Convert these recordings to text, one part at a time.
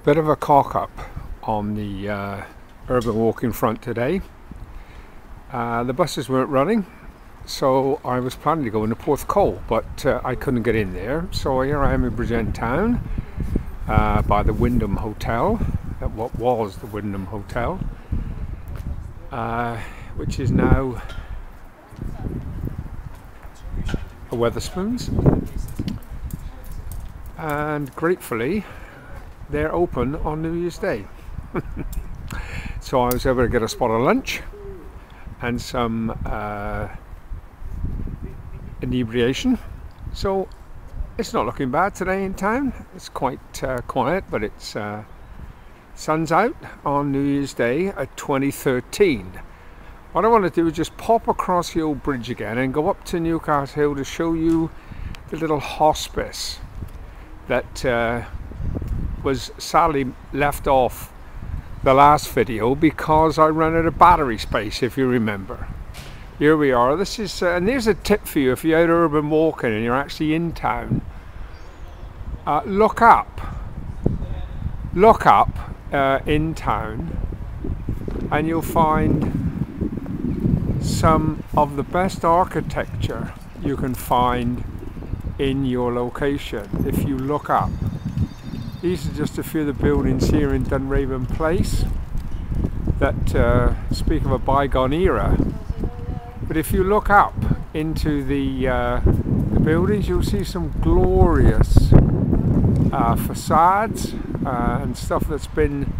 Bit of a cock-up on the urban walking front today. The buses weren't running, so I was planning to go into Porthcawl, but I couldn't get in there. So here I am in Bridgend town by the Wyndham Hotel, at what was the Wyndham Hotel, which is now a Wetherspoons, and gratefully they're open on New Year's Day. So I was able to get a spot of lunch and some inebriation. So it's not looking bad today in town. It's quite quiet, but it's sun's out on New Year's Day at 2013. What I want to do is just pop across the old bridge again and go up to Newcastle Hill to show you the little hospice that was sadly left off the last video because I ran out of battery space, if you remember. Here we are. This is and there's a tip for you if you're out urban walking and you're actually in town. Look up in town and you'll find some of the best architecture you can find in your location if you look up. These are just a few of the buildings here in Dunraven Place that speak of a bygone era. But if you look up into the buildings, you'll see some glorious facades and stuff that's been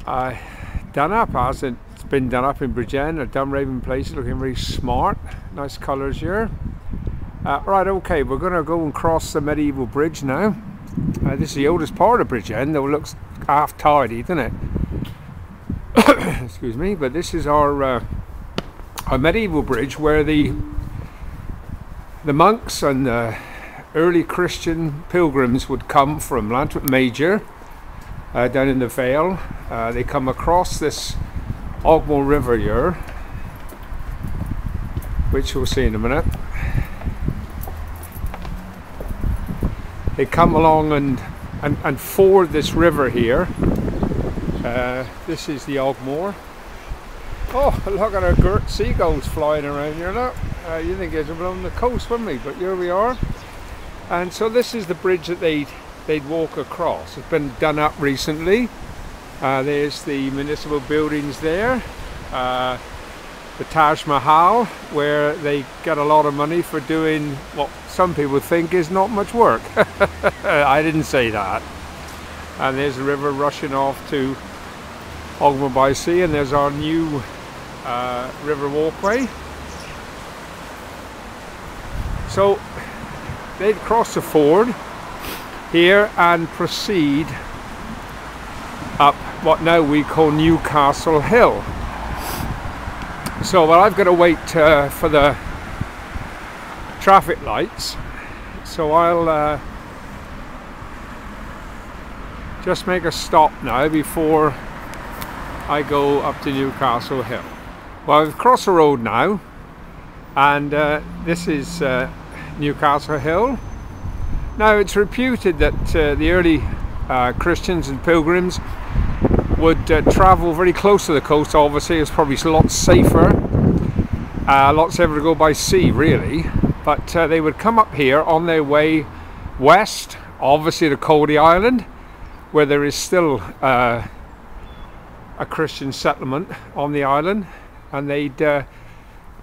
done up, as it's been done up in Bridgend or Dunraven Place, looking very smart. Nice colours here. Right, okay, we're going to go and cross the medieval bridge now. This is the oldest part of Bridgend, though it looks half tidy, doesn't it? Excuse me, but this is our medieval bridge where the monks and the early Christian pilgrims would come from Lantwick Major down in the Vale. They come across this Ogmore River here, which we'll see in a minute. They come along and ford this river here. This is the Ogmore. Oh, look at our girt seagulls flying around here. Look, you think it's along the coast, wouldn't we? But here we are. And so this is the bridge that they'd walk across. It's been done up recently. There's the municipal buildings there. The Taj Mahal, where they get a lot of money for doing what some people think is not much work. I didn't say that. And there's the river rushing off to Ogmore by Sea, and there's our new river walkway. So they'd cross the ford here and proceed up what now we call Newcastle Hill. So, well, I've got to wait for the traffic lights, so I'll just make a stop now before I go up to Newcastle Hill. Well, I've crossed the road now, and this is Newcastle Hill. Now, it's reputed that the early Christians and pilgrims would travel very close to the coast. Obviously it's probably a lot safer to go by sea, really, but they would come up here on their way west, obviously to Cody Island, where there is still a Christian settlement on the island, and they'd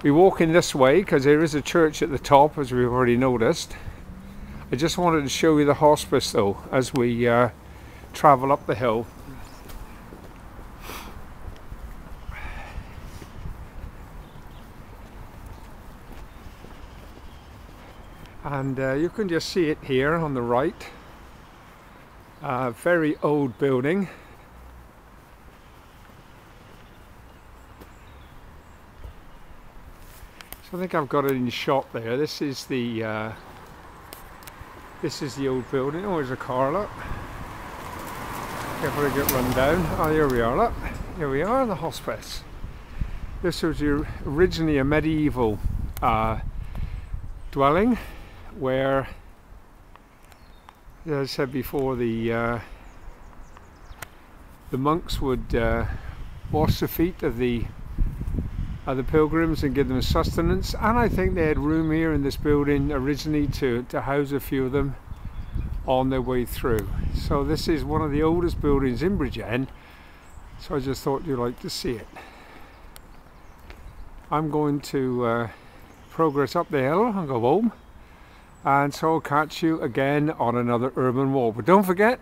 be walking this way because there is a church at the top, as we've already noticed. I just wanted to show you the hospice though as we travel up the hill. And you can just see it here on the right. Very old building. So I think I've got it in shot there. This is the old building. Oh, there's a car, look. Careful to get run down. Oh, here we are, look. Here we are, the hospice. This was originally a medieval dwelling where, as I said before, the the monks would wash the feet of the pilgrims and give them sustenance, and I think they had room here in this building originally to house a few of them on their way through. So this is one of the oldest buildings in Bridgend, so I just thought you'd like to see it. I'm going to progress up the hill and go home, and so I'll catch you again on another urban walk. But don't forget,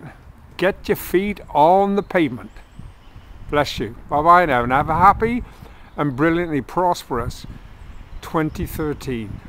get your feet on the pavement. Bless you. Bye bye now, and have a happy and brilliantly prosperous 2013.